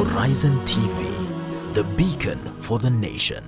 Horizon TV, the beacon for the nation.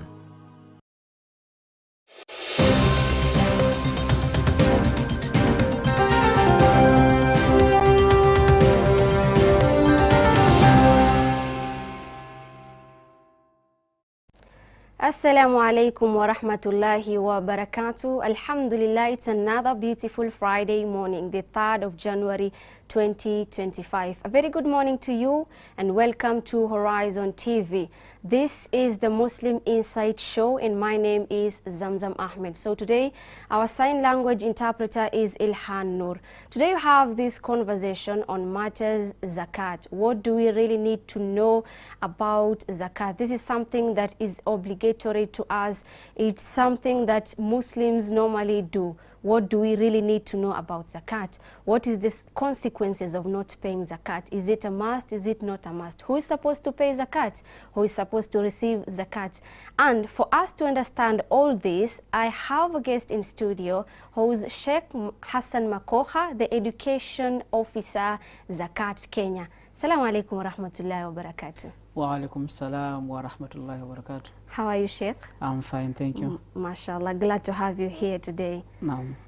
Assalamu alaikum wa rahmatullahi wa barakatuh. Alhamdulillah, it's another beautiful Friday morning, the 3rd of January 2025. A very good morning to you and welcome to Horizon TV. This is the Muslim Insight Show and my name is Zamzam Ahmed. So today our sign language interpreter is Ilhan Noor. Today we have this conversation on matters zakat. What do we really need to know about zakat? This is something that is obligatory to us. It's something that Muslims normally do. What do we really need to know about zakat? What is the consequences of not paying zakat? Is it a must? Is it not a must? Who is supposed to pay zakat? Who is supposed to receive zakat? And for us to understand all this, I have a guest in studio who is Sheikh Hassan Makoha, the Education Officer, Zakat Kenya. Assalamu alaikum wa rahmatullahi wa barakatuh. Wa alaikum salam wa rahmatullahi wa barakatuh. How are you, Sheikh? I'm fine, thank you. MashaAllah, glad to have you here today.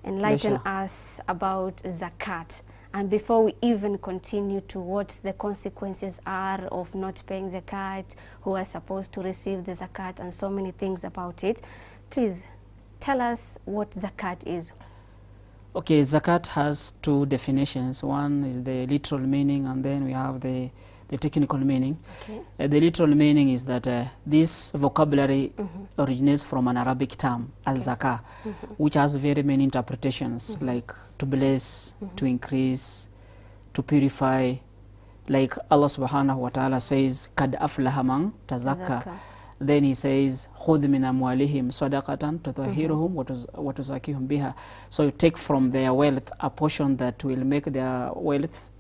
Enlighten us about zakat. And before we even continue to what the consequences are of not paying zakat, who are supposed to receive the zakat, and so many things about it, please tell us what zakat is. Okay, zakat has two definitions. One is the literal meaning, and then we have the technical meaning. Okay. The literal meaning is that this vocabulary originates from an Arabic term, al-zakah, which has very many interpretations, like to bless, to increase, to purify. Like Allah subhanahu wa ta'ala says, kad aflaha man tazakka. Then he says, khudh min amwalihim sadaqatan tutahhiruhum wa tuzakihum biha. So you take from their wealth a portion that will make their wealth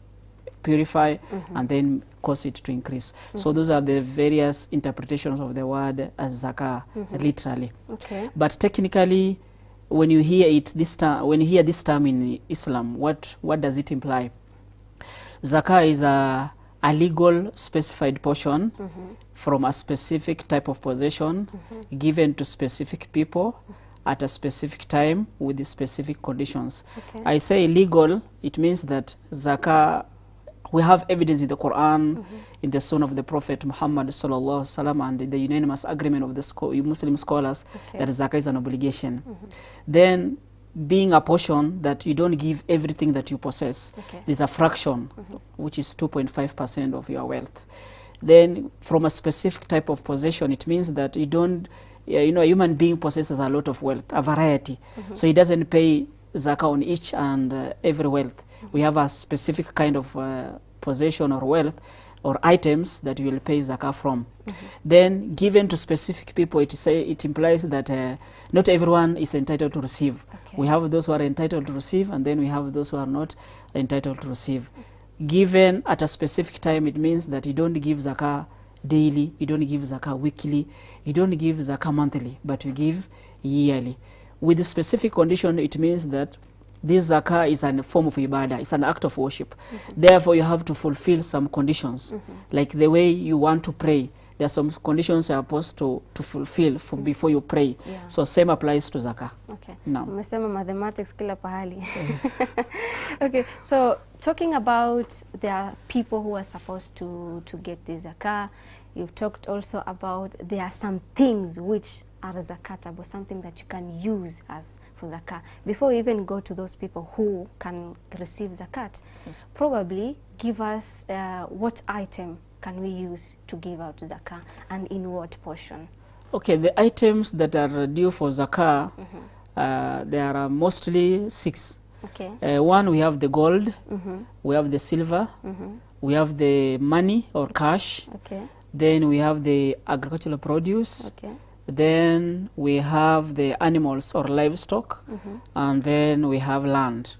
purify and then cause it to increase. So those are the various interpretations of the word as zakah, literally. Okay. But technically, when you hear it this term, when you hear this term in Islam, what does it imply? Zakah is a legal specified portion from a specific type of possession given to specific people at a specific time with the specific conditions. Okay. I say legal, it means that zakah, we have evidence in the Quran, in the Sunnah of the Prophet Muhammad sallallahu alaihi wasallam, and the unanimous agreement of the Muslim scholars that zakah is an obligation. Then, being a portion that you don't give everything that you possess, there's a fraction, which is 2.5% of your wealth. Then, from a specific type of possession, it means that you don't, you know, a human being possesses a lot of wealth, a variety. So he doesn't pay zakah on each and every wealth. We have a specific kind of possession or wealth or items that you will pay zakah from. Then given to specific people, it implies that not everyone is entitled to receive. We have those who are entitled to receive, and then we have those who are not entitled to receive. Given at a specific time, it means that you don't give zakah daily, you don't give zakah weekly, you don't give zakah monthly, but you give yearly. With the specific condition, it means that this zakah is a form of ibadah, it's an act of worship. Therefore, you have to fulfill some conditions, like the way you want to pray. There are some conditions you are supposed to fulfill before you pray. So same applies to zakah. Okay. Now, mathematics kila pahali. Okay. So talking about there are people who are supposed to get the zakah. You've talked also about there are some things which are zakatable, something that you can use as for zakah. Before we even go to those people who can receive zakat, probably give us what item can we use to give out zakah and in what portion? Okay, the items that are due for zakah, there are mostly 6. Okay. One, we have the gold, we have the silver, we have the money or cash, then we have the agricultural produce, then we have the animals or livestock, and then we have land,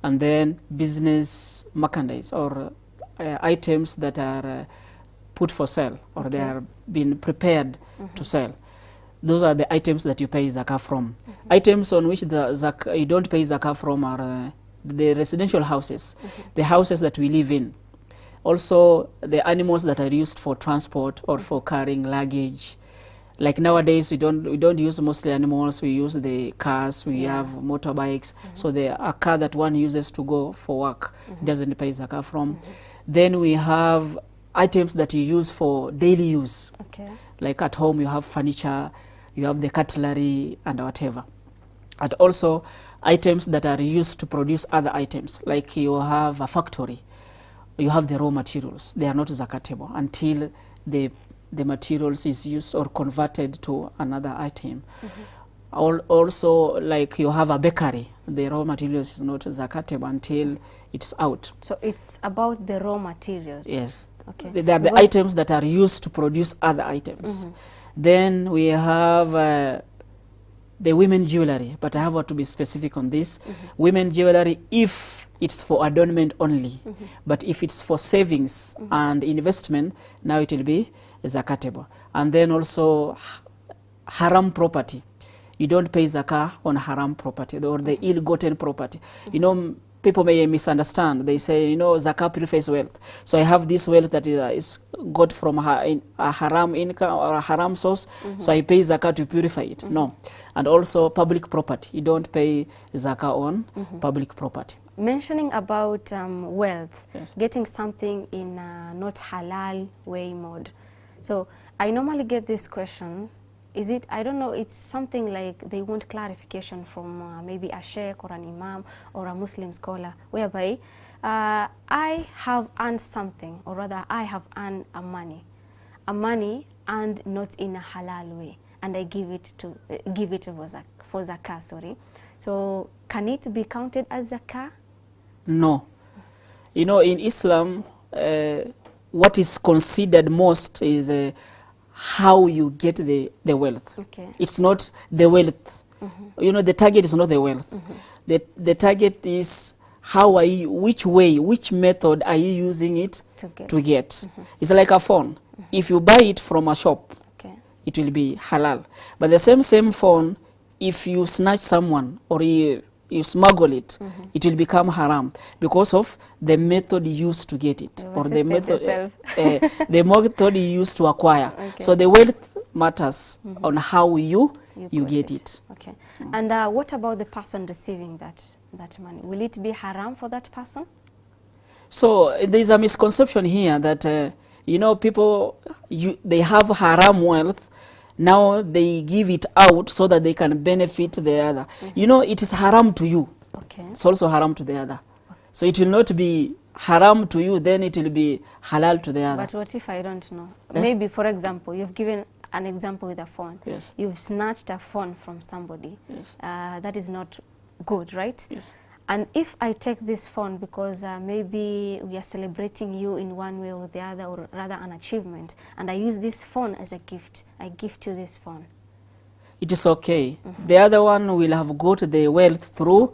and then business merchandise or items that are put for sale or they are being prepared to sell. Those are the items that you pay zakah from. Items on which you don't pay zakah from are the residential houses, the houses that we live in. Also, the animals that are used for transport or for carrying luggage. Like nowadays, we don't use mostly animals. We use the cars. We have motorbikes. So a car that one uses to go for work doesn't pay zakah from. Then we have items that you use for daily use. Okay. Like at home, you have furniture, you have the cutlery and whatever. And also items that are used to produce other items. Like you have a factory, you have the raw materials. They are not zakatable until the materials is used or converted to another item. Also, like you have a bakery, the raw materials is not zakatable until it's out. So it's about the raw materials. Yes. Okay. They are the items that are used to produce other items. Then we have the women jewelry, but I have to be specific on this. Women jewelry, if it's for adornment only, but if it's for savings and investment, now it will be zakatable. And then also haram property. You don't pay zakah on haram property or the ill-gotten property. You know, people may misunderstand. They say, you know, zakah purifies wealth. So I have this wealth that is got from a haram income or a haram source, so I pay zakah to purify it. No. And also public property. You don't pay zakah on public property. Mentioning about wealth, Yes. getting something in a not halal way mode. So I normally get this question. Is it, I don't know, it's something like they want clarification from maybe a sheikh or an imam or a Muslim scholar, whereby I have earned something, or rather I have earned a money and not in a halal way, and I give it for zakah, sorry. So can it be counted as zakah? No. You know, in Islam, what is considered most is how you get the wealth. Okay. It's not the wealth. You know, the target is not the wealth. The target is how are you, which way, which method are you using it to get. It's like a phone. If you buy it from a shop, Okay. it will be halal. But the same phone, if you snatch someone or you smuggle it, it will become haram because of the method used to get it, or the method the method you used to acquire. Okay. So the wealth matters on how you get it. Okay. And what about the person receiving that money? Will it be haram for that person? So there is a misconception here that you know, people they have haram wealth. Now they give it out so that they can benefit the other. You know, it is haram to you. Okay. It's also haram to the other. So it will not be haram to you, then it will be halal to the other. But what if I don't know? Yes. Maybe, for example, you've given an example with a phone. Yes. You've snatched a phone from somebody. Yes. That is not good, right? Yes. And if I take this phone because maybe we are celebrating you in one way or the other, or rather an achievement, and I use this phone as a gift, I gift you this phone. It is okay. The other one will have got the wealth through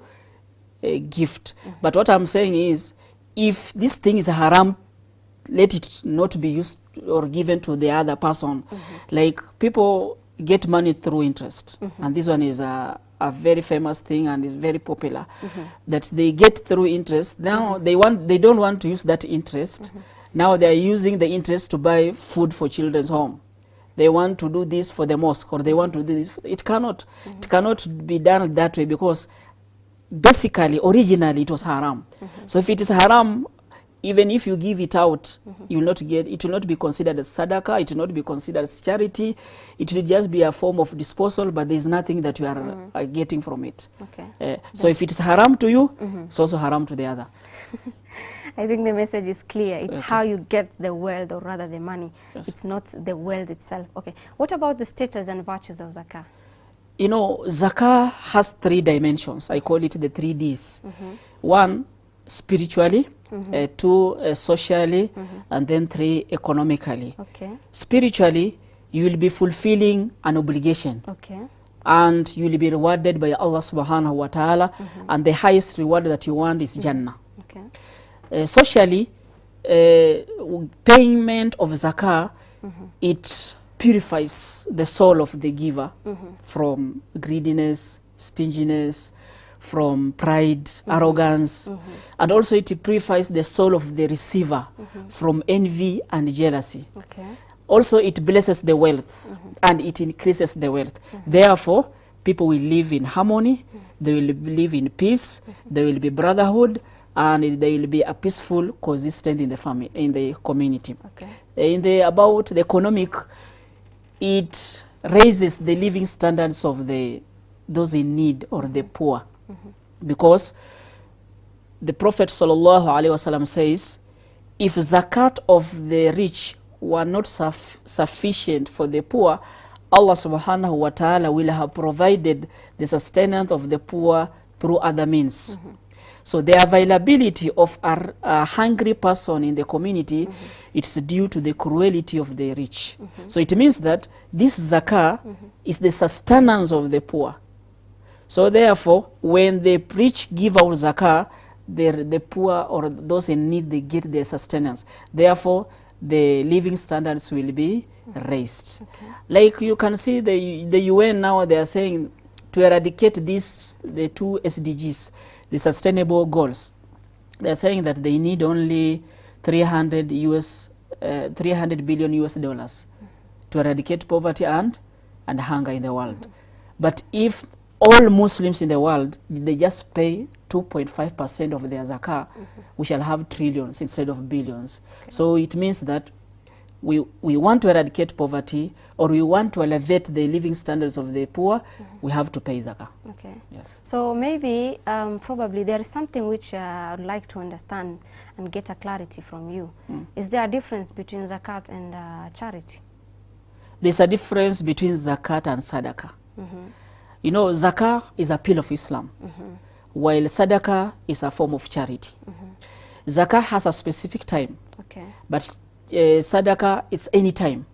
a gift. But what I'm saying is, if this thing is haram, let it not be used or given to the other person. Like people get money through interest. And this one is a very famous thing and is very popular, that they get through interest. Now they don't want to use that interest. Now they are using the interest to buy food for children's home. They want to do this for the mosque, or they want to do this. It cannot be done that way, because basically, originally it was haram. So if it is haram, even if you give it out, you will not get, it will not be considered as sadaqah, it will not be considered as charity. It will just be a form of disposal, but there is nothing that you are getting from it. Okay. So if it is haram to you, it's also haram to the other. I think the message is clear. It's Okay. how you get the wealth, or rather the money. Yes. It's not the wealth itself. Okay. What about the status and virtues of zakah? You know, zakah has 3 dimensions. I call it the 3 Ds. 1, spiritually, 2, socially, and then 3, economically. Okay. Spiritually, you will be fulfilling an obligation. Okay. And you will be rewarded by Allah subhanahu wa ta'ala, and the highest reward that you want is Jannah. Okay. Socially, payment of zakah, it purifies the soul of the giver from greediness, stinginess, from pride, arrogance, and also it purifies the soul of the receiver from envy and jealousy. Okay. Also, it blesses the wealth and it increases the wealth. Therefore, people will live in harmony, they will live in peace, there will be brotherhood, and there will be a peaceful coexistence in the family, in the community. Okay. About the economic, it raises the living standards of those in need or the poor, because the Prophet ﷺ says, if zakat of the rich were not sufficient for the poor, Allah subhanahu wa ta'ala will have provided the sustenance of the poor through other means. So the availability of a hungry person in the community, it's due to the cruelty of the rich. So it means that this zakah is the sustenance of the poor. So therefore, when the rich give out zakah, the poor or those in need, they get their sustenance. Therefore, the living standards will be raised. Okay. Like you can see the UN now, they are saying to eradicate the 2 SDGs, the sustainable goals. They are saying that they need only 300 billion US dollars to eradicate poverty and hunger in the world. But if all Muslims in the world, they just pay 2.5% of their zakah, we shall have trillions instead of billions. Okay. So it means that we want to eradicate poverty, or we want to elevate the living standards of the poor, we have to pay zakah. Okay. Yes. So maybe, probably there is something which I would like to understand and get a clarity from you. Is there a difference between zakat and charity? There's a difference between zakat and sadaqah. You know, zakah is a pillar of Islam, while sadaqah is a form of charity. Zakah has a specific time, but sadaqah is any time.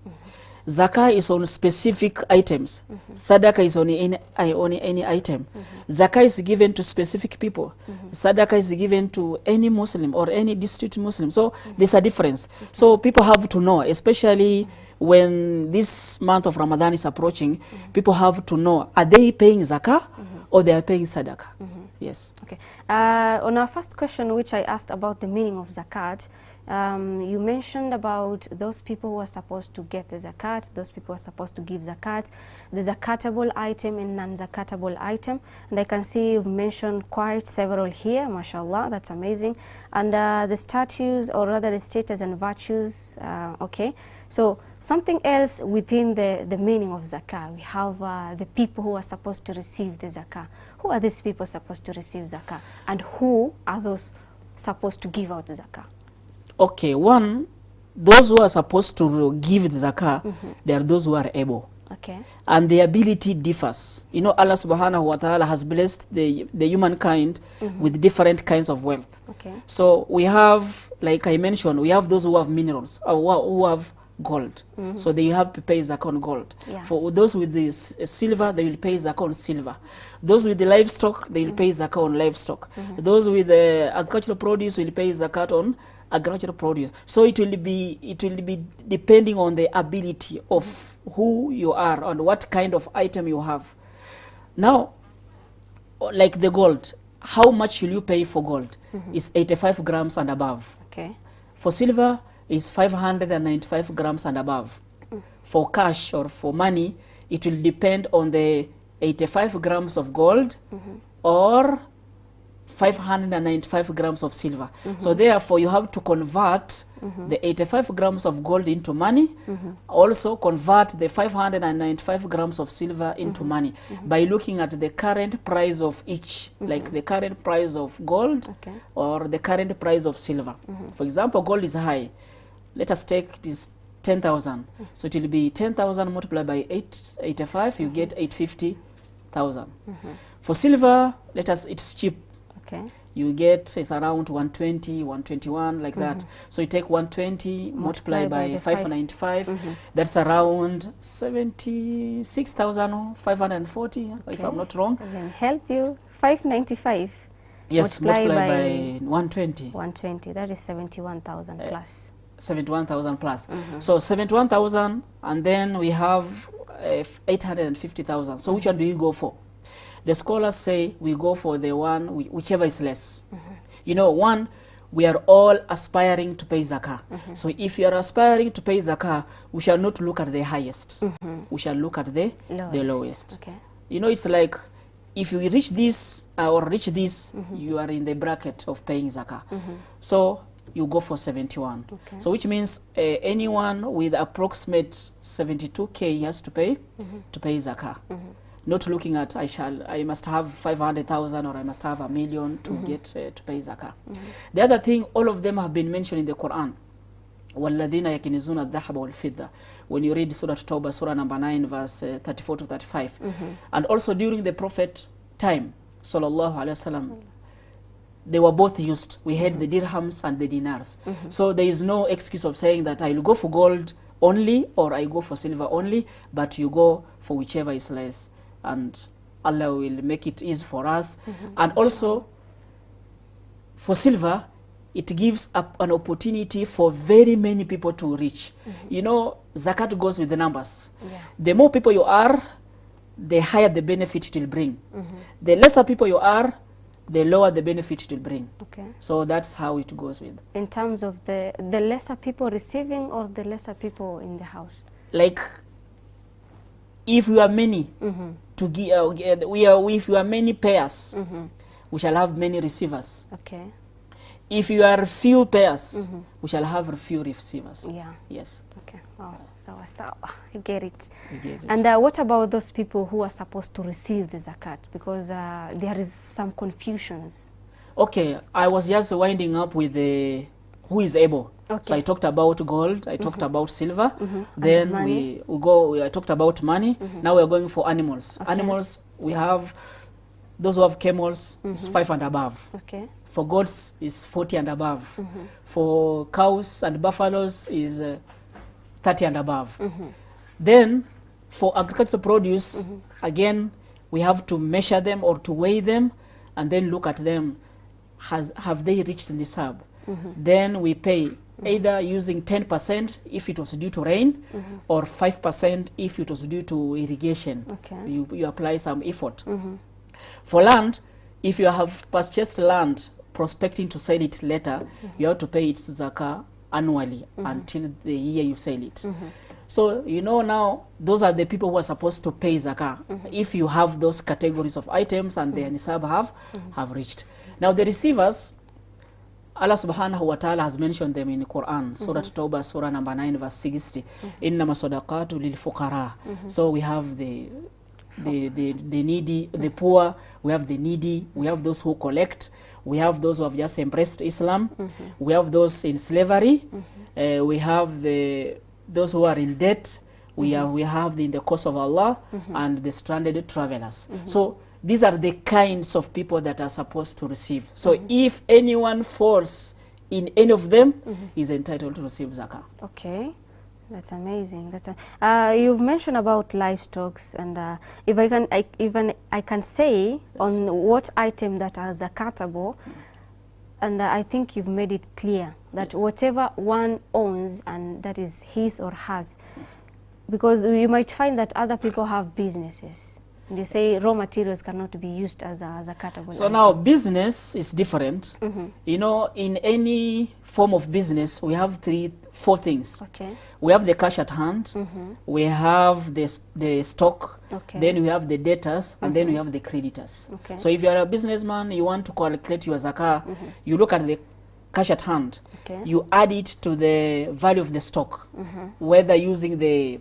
Zakah is on specific items. Sadaqah is on any item. Zakah is given to specific people. Sadaqah is given to any Muslim or any district Muslim. So there's a difference. So people have to know, especially when this month of Ramadan is approaching, people have to know, are they paying zakah or they are paying sadaqah? Yes. Okay. On our first question, which I asked about the meaning of zakat, you mentioned about those people who are supposed to get the zakat, those people who are supposed to give zakat, the zakatable item and non-zakatable item. And I can see you've mentioned quite several here, mashallah, that's amazing. And the status, or rather the status and virtues, okay. So something else within the meaning of zakah, we have the people who are supposed to receive the zakah. Who are these people supposed to receive zakah? And who are those supposed to give out the zakah? Okay, one, those who are supposed to give the zakah, they are those who are able. Okay. And the ability differs. You know, Allah subhanahu wa ta'ala has blessed the humankind with different kinds of wealth. Okay. So we have, like I mentioned, we have those who have minerals, who have gold. So they have to pay zakah on gold. Yeah. For those with the silver, they will pay zakah on silver. Those with the livestock, they will pay zakah on livestock. Those with the agricultural produce will pay zakat on agricultural produce. So it will be depending on the ability of who you are and what kind of item you have. Now, like the gold, how much will you pay for gold? It's 85 grams and above. Okay. For silver, is 595 grams and above. For cash or for money, it will depend on the 85 grams of gold or 595 grams of silver. So therefore, you have to convert the 85 grams of gold into money, also convert the 595 grams of silver into money by looking at the current price of each, like the current price of gold or the current price of silver. For example, gold is high. Let us take this 10,000. So it will be 10,000 multiplied by 85, you get 850,000. For silver, it's cheap. Okay. You get, it's around 120, 121, like that. So you take 120 multiplied by 595, that's around 76,540, if I'm not wrong. I can help you, 595. Yes, multiplied by 120. 120, that is 71,000 plus. 71,000 plus. So 71,000, and then we have 850,000. So which one do you go for? The scholars say we go for the one, whichever is less. You know, one, we are all aspiring to pay zakah. So if you are aspiring to pay zakah, we shall not look at the highest. We shall look at the lowest. Okay. You know, it's like if you reach this or reach this, you are in the bracket of paying zakah. So you go for 71. Okay. So which means anyone with approximate 72k has to pay zakah. Not looking at I must have 500,000 or I must have 1 million to get to pay zakah. The other thing, all of them have been mentioned in the Quran. وَالَّذِينَ يَكْنِزُونَ الذَّهَبَ وَالْفِضَّةَ. When you read Surah Tawbah, Surah number 9, verse 34 to 35. And also during the Prophet time, sallallahu alaihi wasallam, they were both used. We had the dirhams and the dinars. So there is no excuse of saying that I'll go for gold only or I go for silver only, but you go for whichever is less. And Allah will make it easy for us. And also, for silver, it gives up an opportunity for very many people to reach. You know, zakat goes with the numbers. The more people you are, the higher the benefit it will bring. The lesser people you are, the lower the benefit it will bring. Okay. So that's how it goes with. In terms of the lesser people receiving or the lesser people in the house? Like, if we are many, to give, if you are many pairs, we shall have many receivers. Okay. If you are few pairs, we shall have few receivers. Yeah. Yes. Okay. Oh, so I get it. You get it. And what about those people who are supposed to receive the zakat? Because there is some confusions. Okay, I was just winding up with the who is able. Okay. So I talked about gold, I talked about silver, then I talked about money. Now we are going for animals. Okay. Animals, we have those who have camels, is 5 and above. Okay. For goats is 40 and above. For cows and buffaloes is 30 and above. Then for agricultural produce, again, we have to measure them or to weigh them and then look at them. Have they reached the nisab? Then we pay either using 10% if it was due to rain or 5% if it was due to irrigation. Okay. You apply some effort. For land, if you have purchased land prospecting to sell it later, you have to pay its zakah annually until the year you sell it. So, you know, now those are the people who are supposed to pay zakah if you have those categories of items and the nisab have reached. Now the receivers, Allah subhanahu wa ta'ala has mentioned them in the Quran, Surah Tawbah, Surah number 9, verse 60. Innama sadaqatu lil fuqara. So we have the needy, the poor, we have the needy, we have those who collect, we have those who have just embraced Islam, we have those in slavery, we have those who are in debt, we have in the cause of Allah, and the stranded travelers. So these are the kinds of people that are supposed to receive. So if anyone falls in any of them, is entitled to receive zakah. Okay. That's amazing. You've mentioned about livestock, and if I can say on what item that are zakatable, and I think you've made it clear that whatever one owns and that is his or hers, because you might find that other people have businesses. And you say raw materials cannot be used as a zakatable So item. now business is different. You know, in any form of business, we have 4 things. Okay. We have the cash at hand, we have the stock, Okay. then we have the debtors, and then we have the creditors. Okay. So if you are a businessman, you want to calculate your zakah, you look at the cash at hand, Okay. you add it to the value of the stock, whether using the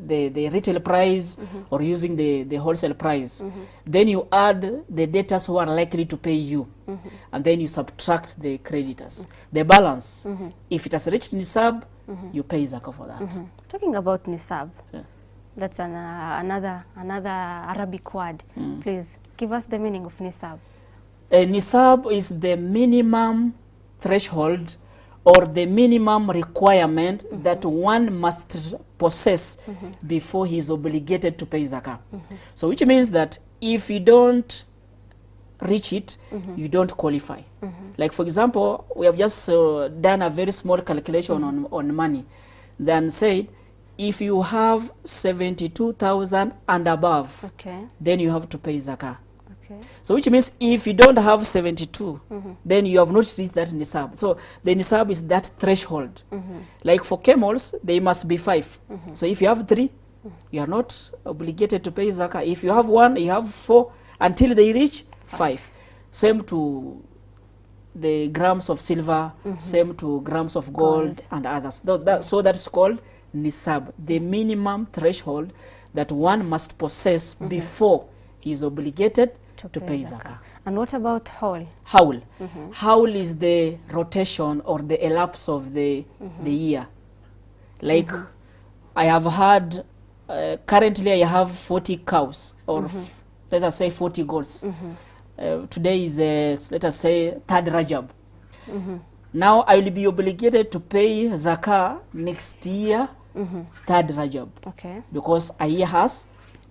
retail price or using the wholesale price. Then you add the debtors who are likely to pay you, and then you subtract the creditors. The balance, if it has reached nisab, you pay zakah for that. Talking about nisab, Yeah. that's another Arabic word. Please give us the meaning of nisab. Nisab is the minimum threshold or the minimum requirement that one must possess before he is obligated to pay zakah. So which means that if you don't reach it, you don't qualify. Like for example, we have just done a very small calculation on money, then said if you have 72,000 and above, Okay. then you have to pay zakah. Okay. So which means if you don't have 72, then you have not reached that nisab. So the nisab is that threshold. Like for camels, they must be 5. So if you have 3, you are not obligated to pay zakah. If you have 1, you have 4 until they reach 5. Same to the grams of silver, same to grams of gold and others. So that's called nisab, the minimum threshold that one must possess before he is obligated to pay zakah. And what about haul? Haul. Haul is the rotation or the elapse of the year. Like I have had, currently I have 40 cows or let us say 40 goats. Today is, let us say, 3rd Rajab. Now I will be obligated to pay zakah next year, 3rd Rajab. Okay. Because a year has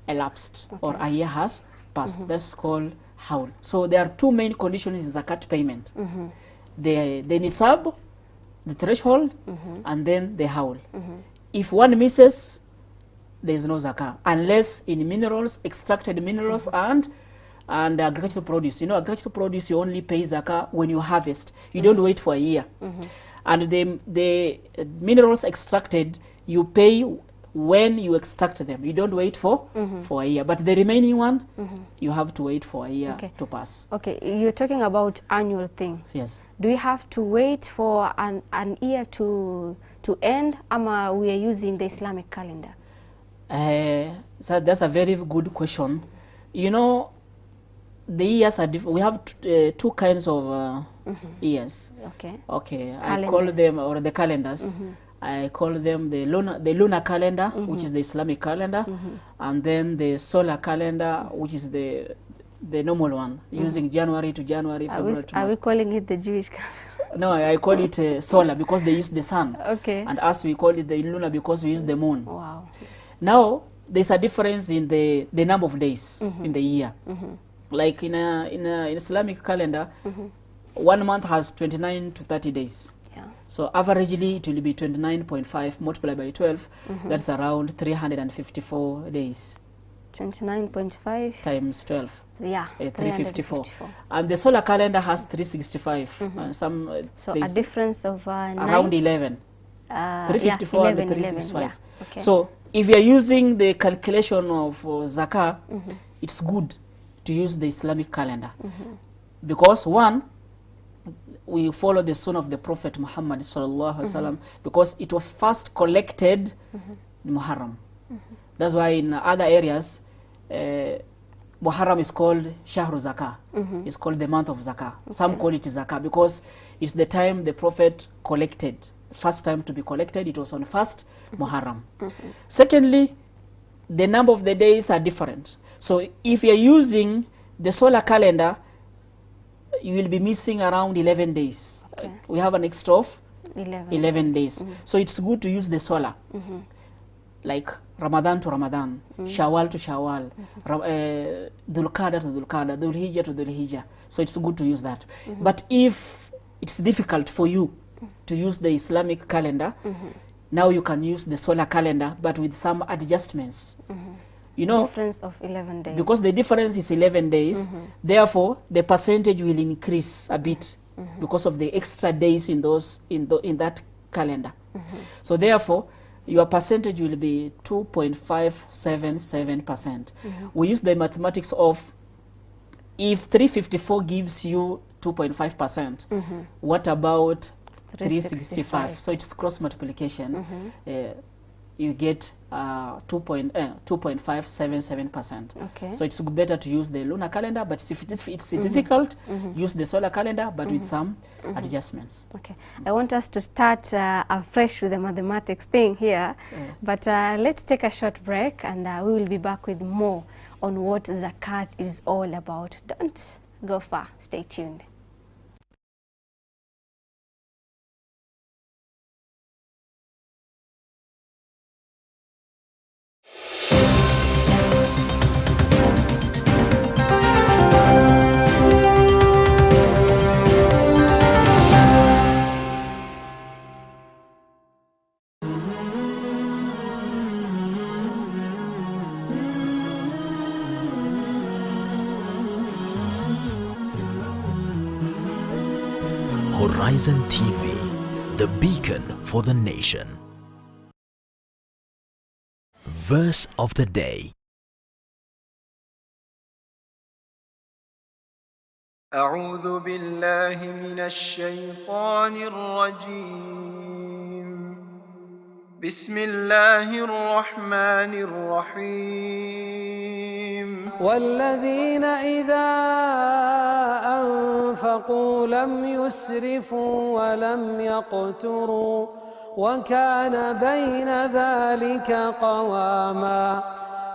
elapsed or a year has passed. That's called haul. So there are 2 main conditions in zakat payment. The nisab, the threshold, and then the haul. If one misses, there is no zakah, unless in minerals, extracted minerals, and agricultural produce. You know, agricultural produce, you only pay zakah when you harvest. You don't wait for a year. And the minerals extracted, you pay when you extract them. You don't wait for a year. But the remaining one, you have to wait for a year to pass. Okay, you're talking about annual thing. Yes. Do you have to wait for an year to end, or we are using the Islamic calendar? So that's a very good question. You know, the years are different. We have 2 kinds of years. Okay. Okay. Calendars. I call them, or the calendars. I call them the lunar calendar, which is the Islamic calendar, and then the solar calendar, which is the normal one, using January to January, February to March. Are we calling it the Jewish calendar? No, I call it solar because they use the sun. Okay. And us, we call it the lunar because we use the moon. Wow. Now, there's a difference in the number of days in the year. Like in an Islamic calendar, 1 month has 29 to 30 days. Yeah. So averagely, it will be 29.5 multiplied by 12. That's around 354 days. 29.5 times 12. Yeah, 354. And the solar calendar has 365. So a difference of around 11. 354 yeah, 11, and 365. yeah. Okay. So if you are using the calculation of zakah, it's good to use the Islamic calendar. Because one, we follow the sunnah of the Prophet Muhammad sallallahu alaihi wasallam, because it was first collected in Muharram. That's why in other areas, Muharram is called Shahru Zakah. It's called the month of Zakah. Some call it Zakah because it's the time the Prophet collected. First time to be collected, it was on 1st Muharram. Secondly, the number of the days are different. So if you're using the solar calendar, you will be missing around 11 days. We have an extra of 11 days. So it's good to use the solar. Like Ramadan to Ramadan, Shawwal to Shawwal, Dhul Qa'dah to Dhul Qa'dah, Dhul Hijjah to Dhul Hijjah. So it's good to use that. But if it's difficult for you to use the Islamic calendar, now you can use the solar calendar, but with some adjustments. You know, difference of 11 days. Because the difference is 11 days, therefore the percentage will increase a bit because of the extra days in that calendar. So therefore, your percentage will be 2.577%. We use the mathematics of, if 354 gives you 2.5%, what about 365? So it's cross multiplication. You get 2.577%. So it's better to use the lunar calendar, but if it's difficult, use the solar calendar, but with some adjustments. Okay, I want us to start afresh with the mathematics thing here, but let's take a short break, and we will be back with more on what zakat is all about. Don't go far, stay tuned. Horizon TV, the beacon for the nation. Verse of the day. أعوذ بالله من الشيطان الرجيم. بسم الله الرحمن الرحيم. والذين إذا أنفقوا لم يسرفوا ولم يقتروا وكان بين ذلك قواما.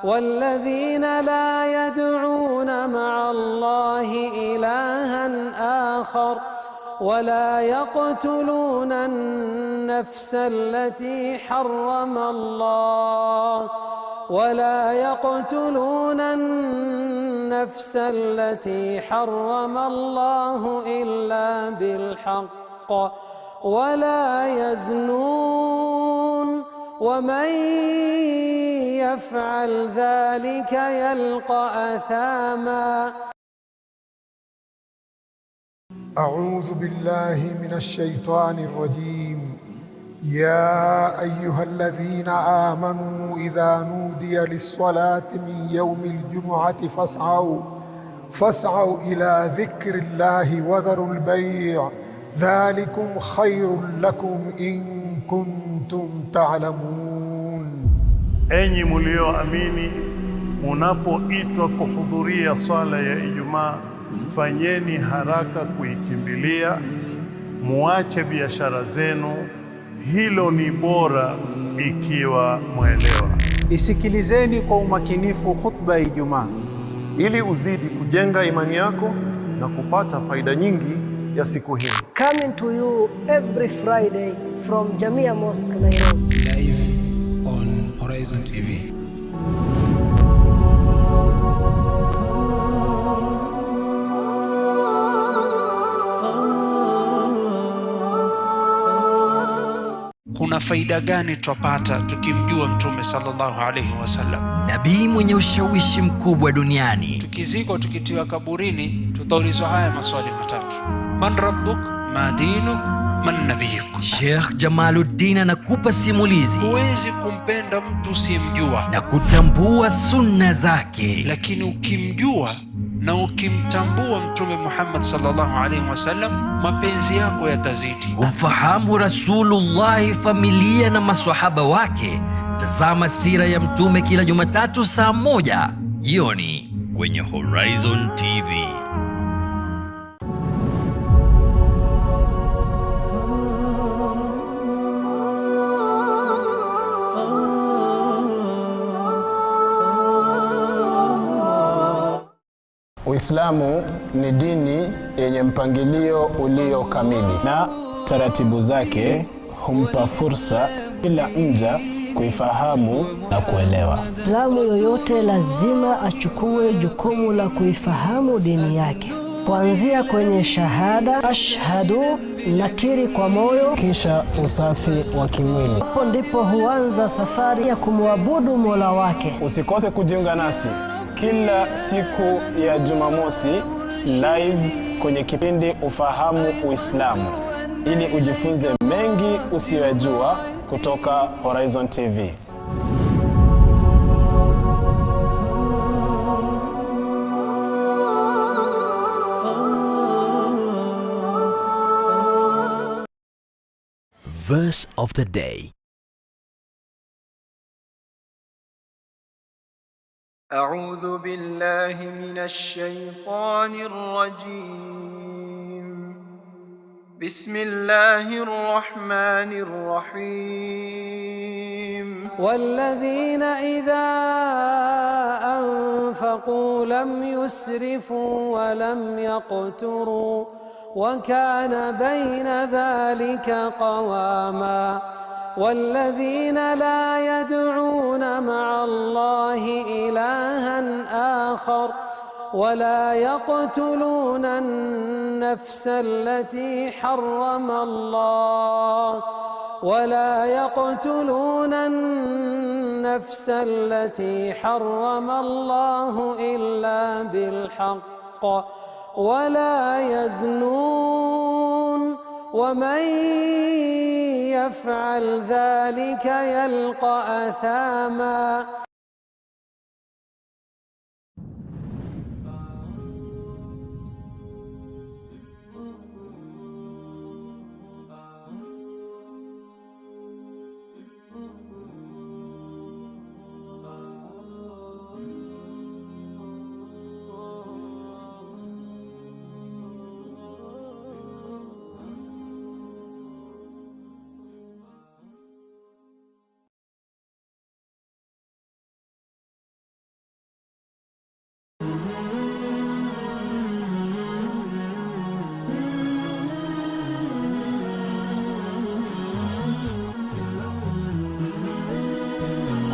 والذين لا يدعون مع الله إلها آخر ولا يقتلون النفس التي حرم الله إلا بالحق ولا يزنون ومن يفعل ذلك يلقى أثاما. أعوذ بالله من الشيطان الرجيم. يا أيها الذين آمنوا إذا نودي للصلاة من يوم الجمعة فاسعوا إلى ذكر الله وذروا البيع ذلكم خير لكم إن كنتم تعلمون. Enyi mlioamini, munapoitwa kuhudhuria swala ya Ijumaa, fanyeni haraka kuikimbilia, muache biashara zenu, hilo ni bora ikiwa mwelewa. Isikilizeni kwa umakinifu khutba ya Ijumaa ili uzidi kujenga imani yako na kupata faida nyingi ya siku hii. Coming to you every Friday from Jamia Mosque, Nairobi. Live on Horizon TV. Kuna faida gani twapata tukimjua Mtume sallallahu alayhi wasallam, nabii mwenye ushawishi mkubwa duniani? Tukizikwa tukitiwa kaburini, tutaulizwa haya maswali matatu: man rabbuk, ma dinuk, man nabiyuk. Sheikh Jamaluddin anakupa simulizi. Huwezi kumpenda mtu usiyemjua na kutambua sunna zake, lakini ukimjua na ukimtambua Mtume Muhammad sallallahu alaihi wasallam, mapenzi yako yatazidi. Ufahamu Rasulullah, familia na maswahaba wake. Tazama sira ya Mtume kila Jumatatu saa 1 jioni kwenye Horizon TV. Uislamu ni dini yenye mpangilio ulio kamili na taratibu zake humpa fursa kila mja kuifahamu na kuelewa. Muislamu yoyote lazima achukue jukumu la kuifahamu dini yake, kuanzia kwenye shahada, ashhadu, nakiri kwa moyo, kisha usafi wa kimwili. Hapo ndipo huanza safari ya kumwabudu Mola wake. Usikose kujiunga nasi kila siku ya Jumamosi live kwenye kipindi Ufahamu Uislamu, ili ujifunze mengi usiyojua kutoka Horizon TV. Verse of the day. أعوذ بالله من الشيطان الرجيم. بسم الله الرحمن الرحيم. والذين إذا أنفقوا لم يسرفوا ولم يقتروا وكان بين ذلك قواما. والذين لا يدعون مع الله إلها آخر ولا يقتلون النفس التي حرم الله إلا بالحق ولا يزنون ومن يفعل ذلك يلقى أثاما.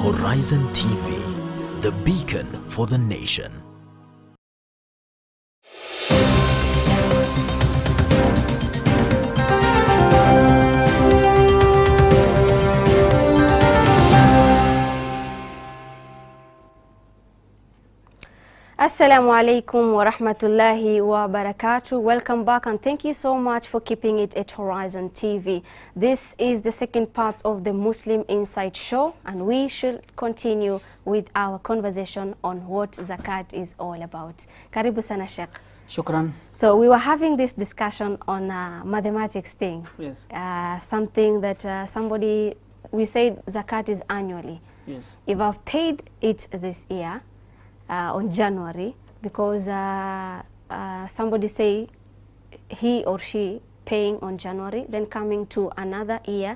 Horizon TV, the beacon for the nation. Assalamu alaikum wa rahmatullahi wa barakatuh. Welcome back and thank you so much for keeping it at Horizon TV. This is the second part of the Muslim Insight Show and we should continue with our conversation on what zakat is all about. Karibu sana Sheikh. Shukran. So we were having this discussion on mathematics thing. Yes. Something that we said zakat is annually. Yes. If I've paid it this year, on January, because somebody say he or she paying on January, then coming to another year,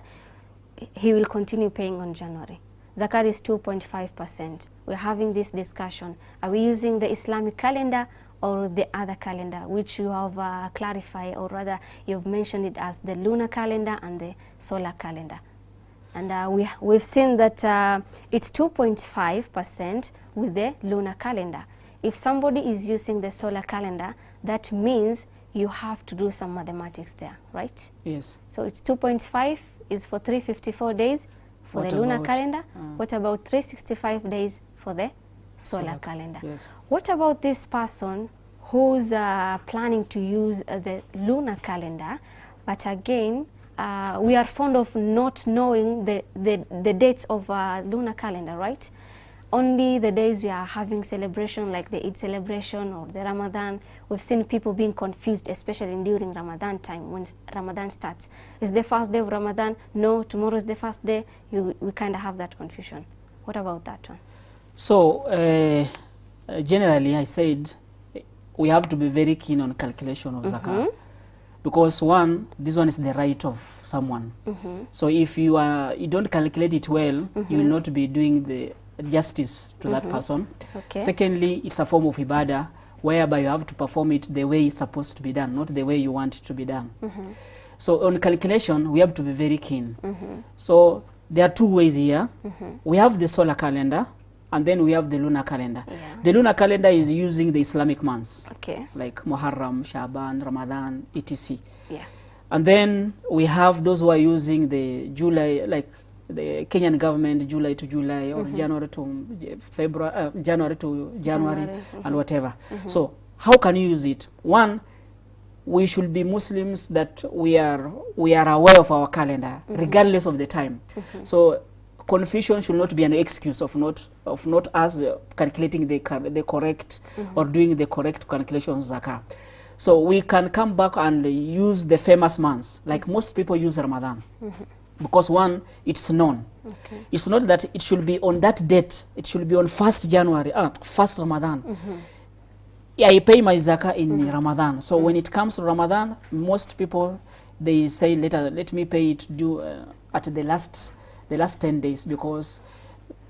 he will continue paying on January. Zakat is 2.5%. We're having this discussion. Are we using the Islamic calendar or the other calendar, which you have clarified, or rather you've mentioned it as the lunar calendar and the solar calendar? And we've seen that it's 2.5% with the lunar calendar. If somebody is using the solar calendar, that means you have to do some mathematics there, right? Yes. So it's 2.5 is for 354 days for the lunar calendar. What about 365 days for the solar calendar? Yes. What about this person who's planning to use the lunar calendar, but again, we are fond of not knowing the dates of lunar calendar, right? Only the days we are having celebration, like the Eid celebration or the Ramadan. We've seen people being confused, especially during Ramadan time, when Ramadan starts. Is the first day of Ramadan? No, tomorrow is the first day. We kind of have that confusion. What about that one? So, generally, I said we have to be very keen on calculation of zakat. Because one, this one is the right of someone. So if you don't calculate it well, you will not be doing the justice to that person. Okay. Secondly, it's a form of ibadah whereby you have to perform it the way it's supposed to be done, not the way you want it to be done. So on calculation, we have to be very keen. So there are two ways here. We have the solar calendar and then we have the lunar calendar. Yeah. The lunar calendar is using the Islamic months, Okay. like Muharram, Shaban, Ramadan, etc. Yeah. And then we have those who are using the July, like the Kenyan government, July to July or January to February, January to January, and whatever. So how can you use it? One, we should be Muslims that we are aware of our calendar, regardless of the time. So confusion should not be an excuse of not us calculating the correct or doing the correct calculations of zakah. So we can come back and use the famous months, like most people use Ramadan. Because one, it's known. Okay. It's not that it should be on that date. It should be on 1st January, 1st Ramadan. I pay my zakah in Ramadan. So when it comes to Ramadan, most people, they say, let me pay it due at the last 10 days, because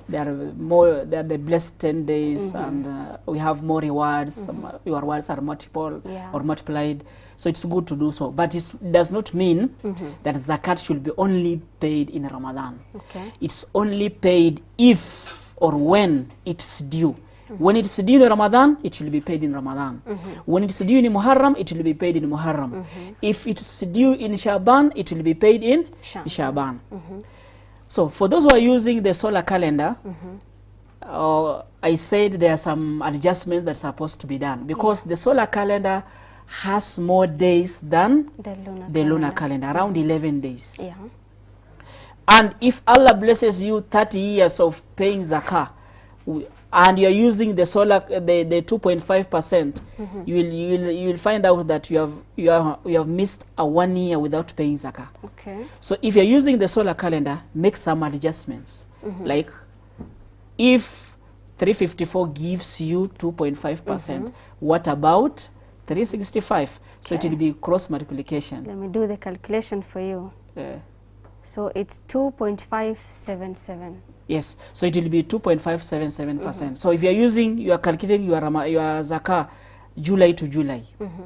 they are the blessed 10 days, and we have more rewards. Your rewards are multiplied. So it's good to do so. But it does not mean that zakat should be only paid in Ramadan. Okay. It's only paid if or when it's due. When it's due in Ramadan, it will be paid in Ramadan. When it's due in Muharram, it will be paid in Muharram. If it's due in Shaban, it will be paid in Shaban. So for those who are using the solar calendar, I said there are some adjustments that are supposed to be done, because the solar calendar has more days than the lunar calendar, around 11 days. Yeah. And if Allah blesses you 30 years of paying zakah, and you're using the solar, the 2.5%, you will find out that you have missed a 1 year without paying zakah. Okay. So if you're using the solar calendar, make some adjustments. Like if 354 gives you 2.5%, what about 365? So it will be cross multiplication. Let me do the calculation for you. So it's 2.577. Yes, so it will be 2.577%. So if you are calculating your zakah July to July,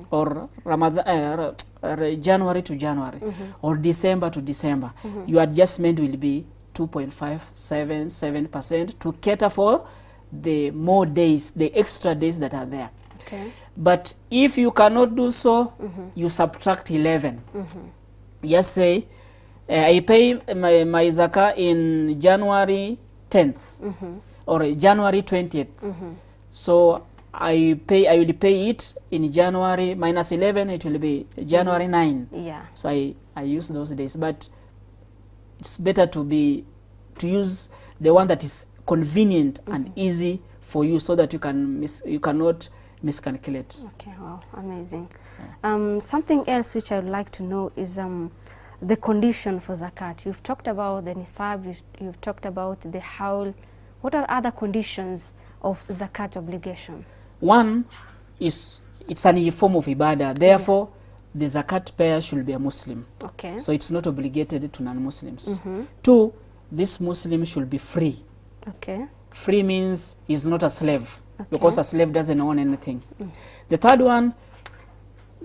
or Ramadan, January to January, or December to December, your adjustment will be 2.577% to cater for the more days, the extra days that are there. Okay. But if you cannot do so, you subtract 11. Just say, I pay my zakah in January 10th or January 20th. So I will pay it in January minus 11, it will be January 9. Yeah. So I use those days, but it's better to use the one that is convenient and easy for you, so that you cannot miscalculate. Okay, wow, amazing. Something else which I would like to know is the condition for zakat. You've talked about the nisab, you've talked about the hawl. What are other conditions of zakat obligation? One is it's a form of ibadah. Therefore, the zakat payer should be a Muslim. Okay. So it's not obligated to non-Muslims. Two, this Muslim should be free. Okay. Free means he's not a slave, because a slave doesn't own anything. The third one,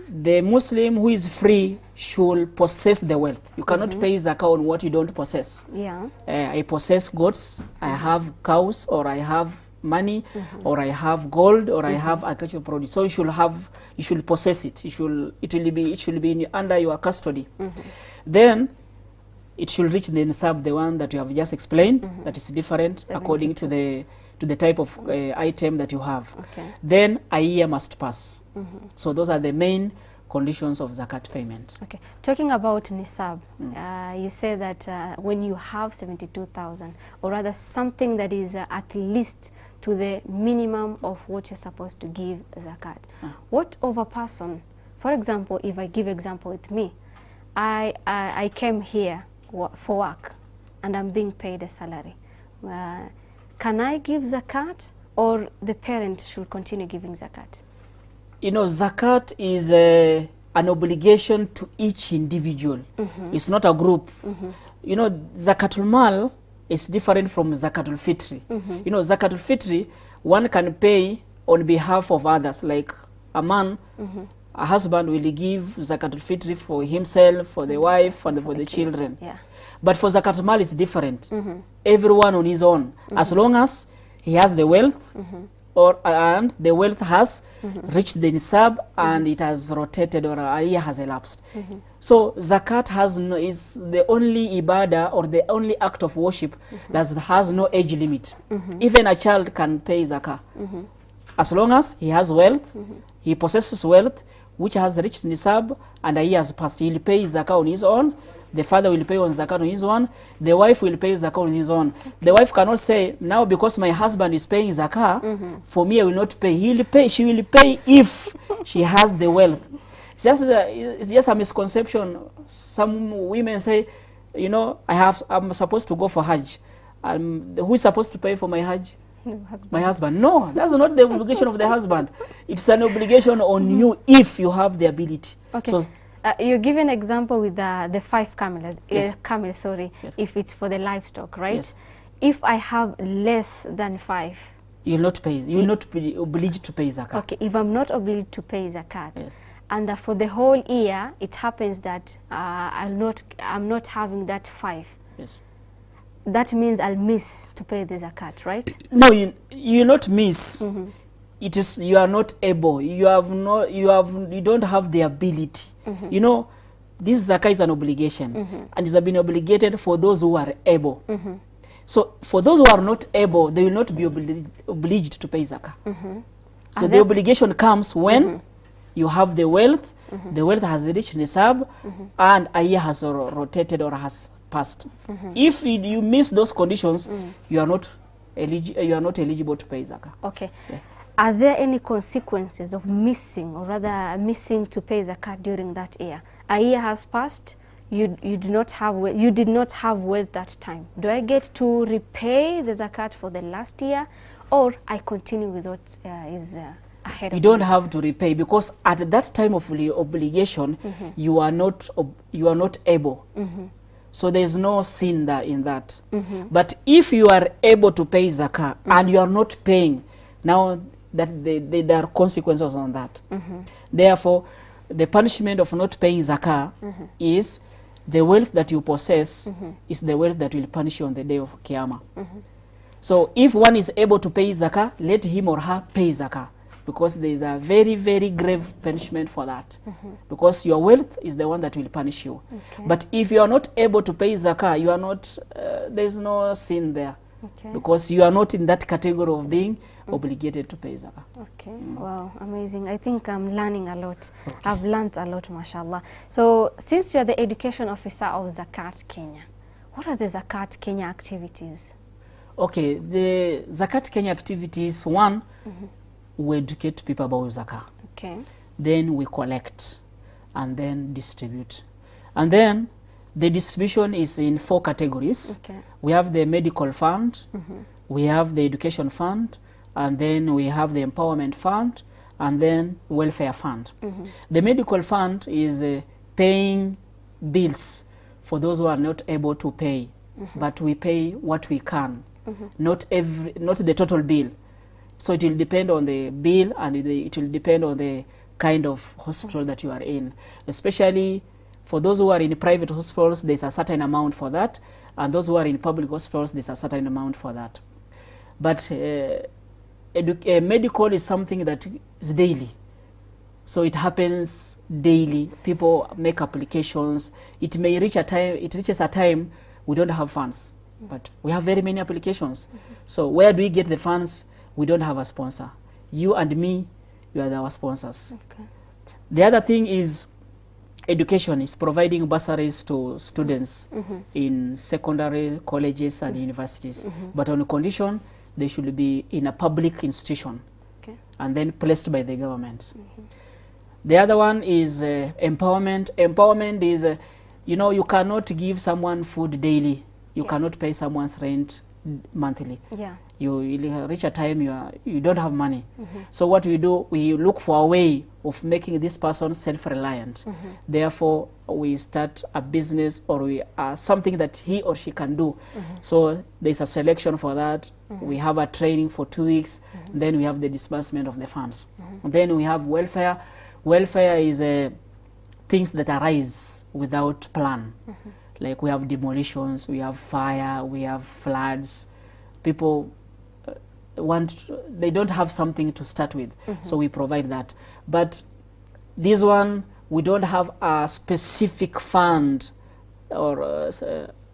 the Muslim who is free should possess the wealth. You cannot pay zakah on what you don't possess. Yeah. I possess goats, I have cows, or I have money, or I have gold, or I have agricultural produce. So you should possess it. It will be under your custody. Then it should reach the nisab, the one that you have just explained, that is different according to the type of item that you have. Okay. Then a year must pass. So those are the main conditions of zakat payment. Okay. Talking about nisab, you say that when you have 72,000, or rather something that is at least to the minimum of what you're supposed to give zakat. What of a person, for example, if I give example with me, I came here for work and I'm being paid a salary. Can I give zakat, or the parent should continue giving zakat? You know, zakat is an obligation to each individual. It's not a group. You know, zakatul mal is different from zakatul fitri. You know, zakatul fitri, one can pay on behalf of others. Like a man, a husband will give zakatul fitri for himself, for the wife, and for the children. Yeah. But for zakatul mal, it's different. Everyone on his own, as long as he has the wealth, and the wealth has reached the nisab, and it has rotated, or a year has elapsed. So zakat is the only ibadah, or the only act of worship that has no age limit. Even a child can pay zakah, as long as he has wealth, he possesses wealth which has reached nisab, and a year has passed. He will pay zakah on his own. The father will pay on zakat on his own. The wife will pay zakah on his own. The wife cannot say, now because my husband is paying zakah, for me I will not pay. She will pay if she has the wealth. It's just a misconception. Some women say, you know, I'm supposed to go for Hajj. Who is supposed to pay for my Hajj? My husband. No, that's not the obligation of the husband. It's an obligation on you if you have the ability. Okay. So, you give an example with the 5 camels. Yes. Camels, sorry. Yes. If it's for the livestock, right? Yes. If I have less than 5, you'll not pay. You'll not be obliged to pay zakat. Okay. If I'm not obliged to pay zakat, Yes. and for the whole year, it happens that I'm not having that 5. Yes. That means I'll miss to pay the zakat, right? No, you not miss. It is you are not able. You don't have the ability. You know, this zakah is an obligation, and it's been obligated for those who are able. So for those who are not able, they will not be obliged to pay zakah. So the obligation comes when you have the wealth, the wealth has reached nisab, and a year has rotated or has passed. If you miss those conditions, you are not eligible to pay zakah. Okay. Yeah. Are there any consequences of missing, or rather missing to pay zakat during that year? A year has passed, you did not have wealth that time. Do I get to repay the zakat for the last year, or I continue with what is ahead of me? You don't have to repay, because at that time of the obligation, you are not able. So there is no sin in that. But if you are able to pay zakah and you are not paying, now that there are consequences on that. Therefore, the punishment of not paying zakah is the wealth that you possess is the wealth that will punish you on the day of Qiyamah. So if one is able to pay zakah, let him or her pay zakah, because there is a very, very grave punishment for that. Because your wealth is the one that will punish you. But if you are not able to pay zakah, you are not, there is no sin there. Because you are not in that category of being obligated to pay zakah. Okay, wow, amazing. I think I'm learning a lot. I've learned a lot, mashallah. So since you are the education officer of Zakat Kenya, what are the Zakat Kenya activities? Okay, the Zakat Kenya activities, one, we educate people about zakah. Okay. Then we collect and then distribute. And then the distribution is in 4 categories. Okay. We have the medical fund, we have the education fund, and then we have the empowerment fund, and then welfare fund. The medical fund is paying bills for those who are not able to pay, but we pay what we can, not the total bill. So it will depend on the bill, and it will depend on the kind of hospital that you are in. Especially for those who are in private hospitals, there's a certain amount for that, and those who are in public hospitals, there's a certain amount for that. But medical is something that is daily. So it happens daily. People make applications. It may reach a time, it reaches a time we don't have funds, but we have very many applications. So where do we get the funds? We don't have a sponsor. You and me, you are our sponsors. Okay. The other thing is education is providing bursaries to students in secondary colleges and universities, but on a condition they should be in a public institution and then placed by the government. The other one is empowerment. Empowerment is, you cannot give someone food daily. You cannot pay someone's rent monthly. You will reach a time you don't have money. So what we do, we look for a way of making this person self-reliant. Therefore, we start a business, or we something that he or she can do. So there's a selection for that. We have a training for 2 weeks. Then we have the disbursement of the funds. Then we have welfare. Welfare is things that arise without plan. Like we have demolitions, we have fire, we have floods. People they don't have something to start with, so we provide that. But this one, we don't have a specific fund or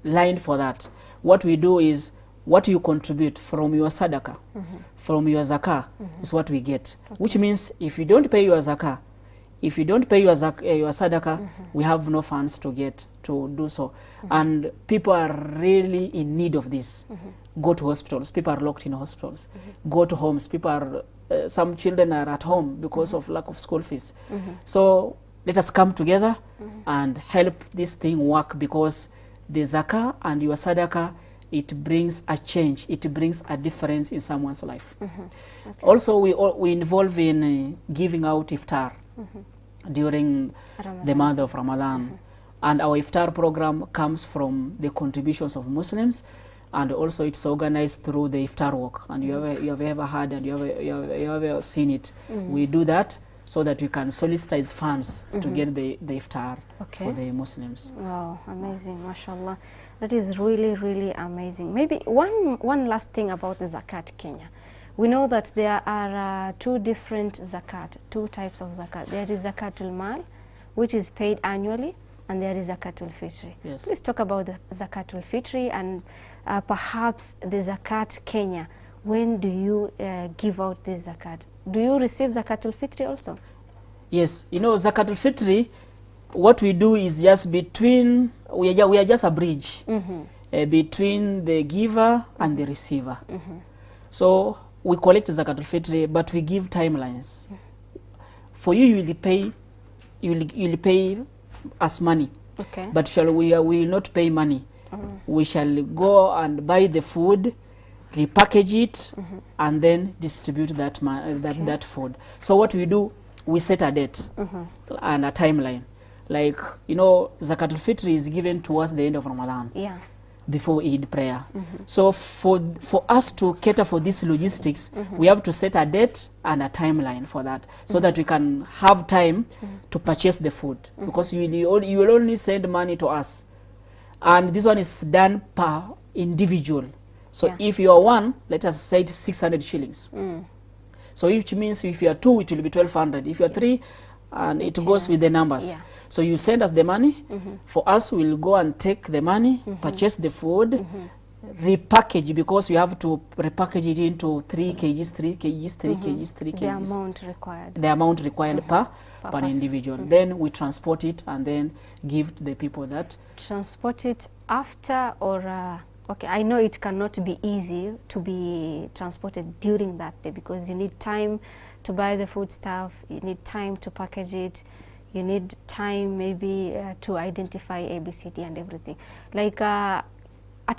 line for that. What we do is, what you contribute from your sadaqah, from your zakah, is what we get. Which means if you don't pay your zakah, if you don't pay your sadaqah, we have no funds to get to do so. And people are really in need of this. Go to hospitals. People are locked in hospitals. Go to homes. People are, some children are at home because of lack of school fees. So let us come together and help this thing work, because the zakah and your sadaqah, it brings a change. It brings a difference in someone's life. Also, we involve in giving out iftar during the month of Ramadan. And our iftar program comes from the contributions of Muslims, and also it's organized through the iftar walk. And you have ever heard and you have ever seen it. We do that so that we can solicit funds to get the iftar for the Muslims. Wow, amazing, mashallah. That is really, really amazing. Maybe one last thing about the Zakat Kenya. We know that there are 2 different zakat, 2 types of zakat. There is zakatul mal, which is paid annually, and there is zakatul fitri. Yes. Please talk about the zakatul fitri and perhaps the Zakat Kenya. When do you give out this zakat? Do you receive zakatul fitri also? Yes, you know, Zakat al-Fitri, what we do is just between, we are just a bridge between the giver and the receiver. So we collect Zakat al-Fitri, but we give timelines. For you, you will pay us money. Okay. But we will not pay money. We shall go and buy the food, repackage it, and then distribute that food. So what we do, we set a date and a timeline. Like, you know, Zakat al-Fitri is given towards the end of Ramadan. Yeah. Before Eid prayer. So for us to cater for this logistics, we have to set a date and a timeline for that, so that we can have time to purchase the food, because you will only send money to us, and this one is done per individual. So if you are one, let us say 600 shillings. So which means if you are two, it will be 1200. If you are three, and it goes with the numbers. So you send us the money, for us we'll go and take the money, purchase the food, repackage, because we have to repackage it into 3 kgs, 3 kgs, 3 kgs, 3 kgs. The amount required. The amount required per individual. Then we transport it and then give to the people that. Transport it after or, okay, I know it cannot be easy to be transported during that day, because you need time to buy the food stuff, you need time to package it, you need time maybe to identify ABCD and everything. Like at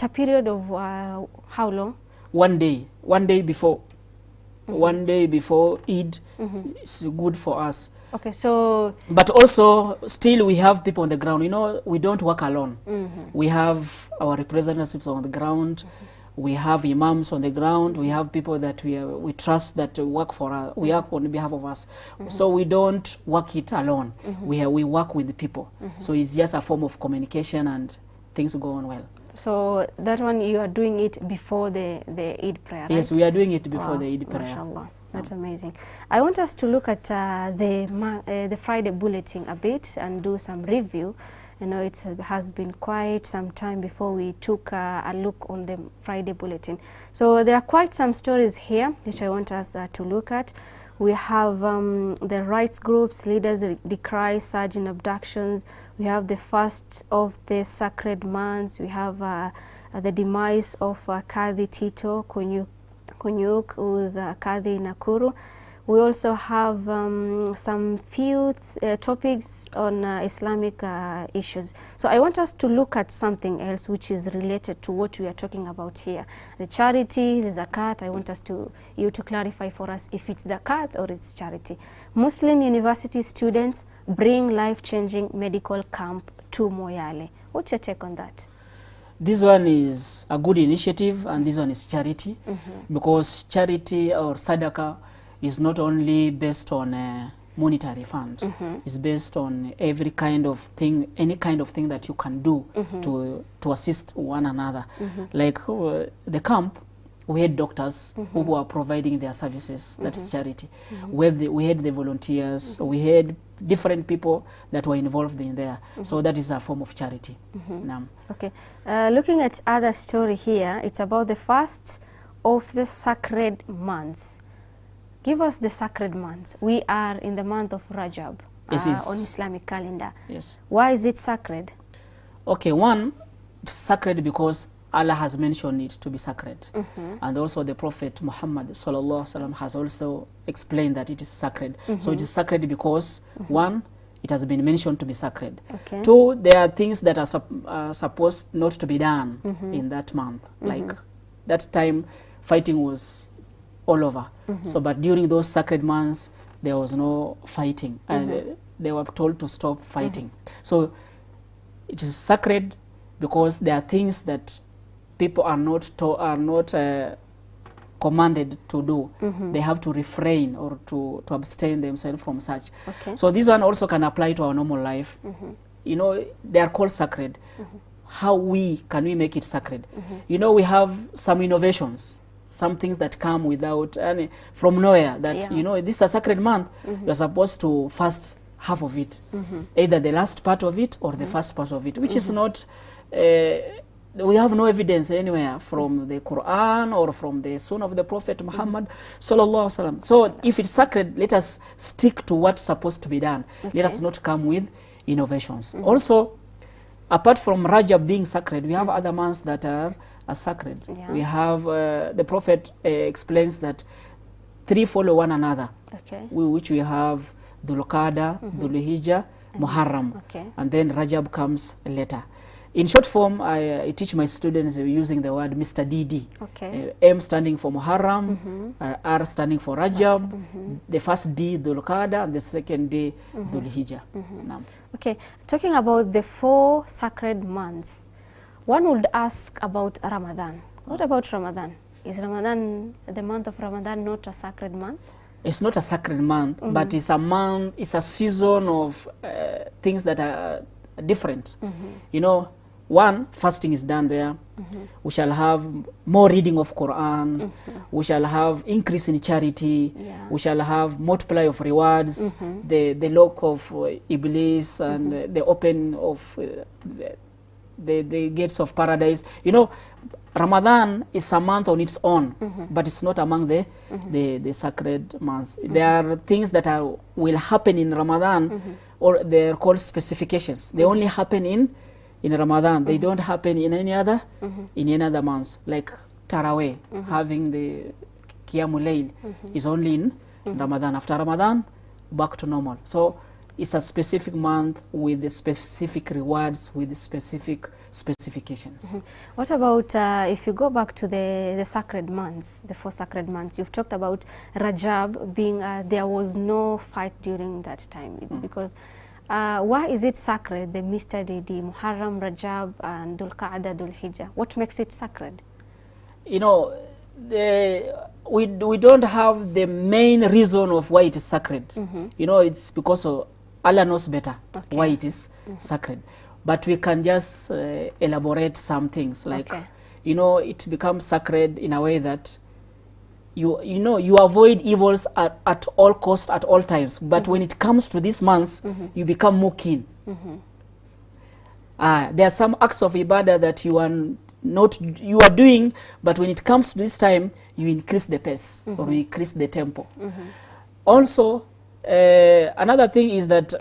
a period of how long? 1 day. 1 day before. 1 day before Eid is good for us. Okay, so... But also, still we have people on the ground. You know, we don't work alone. We have our representatives on the ground. We have imams on the ground. We have people that we trust that work for us. We work on behalf of us. So we don't work it alone. We work with the people. So it's just a form of communication, and things go on well. So that one, you are doing it before the Eid prayer, right? Yes, we are doing it before the Eid prayer. MashaAllah. That's amazing. I want us to look at the Friday bulletin a bit and do some review. You know, it has been quite some time before we took a look on the Friday bulletin. So there are quite some stories here which I want us to look at. We have the rights groups, leaders decry surge in abductions. We have the first of the sacred months. We have the demise of Kadhi Tito Kunyuk, who's Kadhi Nakuru. We also have some few topics on Islamic issues. So I want us to look at something else which is related to what we are talking about here. The charity, the zakat. I want you to clarify for us if it's zakat or it's charity. Muslim university students bring life-changing medical camp to Moyale. What's your take on that? This one is a good initiative, and this one is charity, because charity or sadaqah is not only based on a monetary fund. It's based on every kind of thing, any kind of thing that you can do to assist one another. Like the camp, we had doctors who were providing their services. That's charity. We had the volunteers. We had different people that were involved in there. So that is a form of charity. Okay. Looking at other story here, it's about the first of the sacred months. Give us the sacred months. We are in the month of Rajab on Islamic calendar. Yes. Why is it sacred? Okay, one, it's sacred because Allah has mentioned it to be sacred. And also the Prophet Muhammad ﷺ has also explained that it is sacred. So it is sacred because, one, it has been mentioned to be sacred. Two, there are things that are supposed not to be done in that month. Like that time, fighting was all over. So, but during those sacred months, there was no fighting. And they were told to stop fighting. So it is sacred because there are things that people are not commanded to do. They have to refrain or to abstain themselves from such. So this one also can apply to our normal life. You know, they are called sacred. How can we make it sacred? You know, we have some innovations, some things that come without from nowhere, that you know, this is a sacred month. You're supposed to fast half of it, either the last part of it or the first part of it, which is not we have no evidence anywhere from the Quran or from the Sunnah of the Prophet Muhammad sallallahu alaihi wasallam. So if it's sacred, let us stick to what's supposed to be done. Let us not come with innovations. Also, apart from Rajab being sacred, we have other months that are sacred. Yeah. We have the Prophet explains that 3 follow one another, which we have Dhul Qa'dah, Dhul Hijjah, Muharram, and then Rajab comes later. In short form, I teach my students using the word Mr. DD. M standing for Muharram, R standing for Rajab, the first D Dhul Qa'dah, and the second D Dhul Hijjah. Okay, talking about the 4 sacred months, one would ask about Ramadan. What about Ramadan? Is Ramadan, the month of Ramadan, not a sacred month? It's not a sacred month, but it's a month, it's a season of things that are different. You know, one, fasting is done there. We shall have more reading of Quran. We shall have increase in charity. We shall have multiply of rewards, the lock of Iblis, and the open of the gates of paradise. You know, Ramadan is a month on its own, but it's not among the sacred months. There are things that will happen in Ramadan, or they're called specifications. They only happen in Ramadan. They don't happen in any other months. Like Taraweeh, having the Qiyamul Layl, is only in Ramadan. After Ramadan, back to normal. So it's a specific month with the specific rewards, with the specific specifications. What about if you go back to the sacred months, the 4 sacred months? You've talked about Rajab being, there was no fight during that time. Because why is it sacred, the Mr. DD, Muharram, Rajab, and Dhul Qa'dah, Dhul Hijjah? What makes it sacred? You know, we don't have the main reason of why it is sacred. You know, it's because of Allah knows better why it is sacred. But we can just elaborate some things, like, you know, it becomes sacred in a way that you avoid evils at all costs, at all times. But when it comes to these months, you become more keen. There are some acts of ibadah that you are doing, but when it comes to this time, you increase the pace or you increase the tempo. Also, another thing is that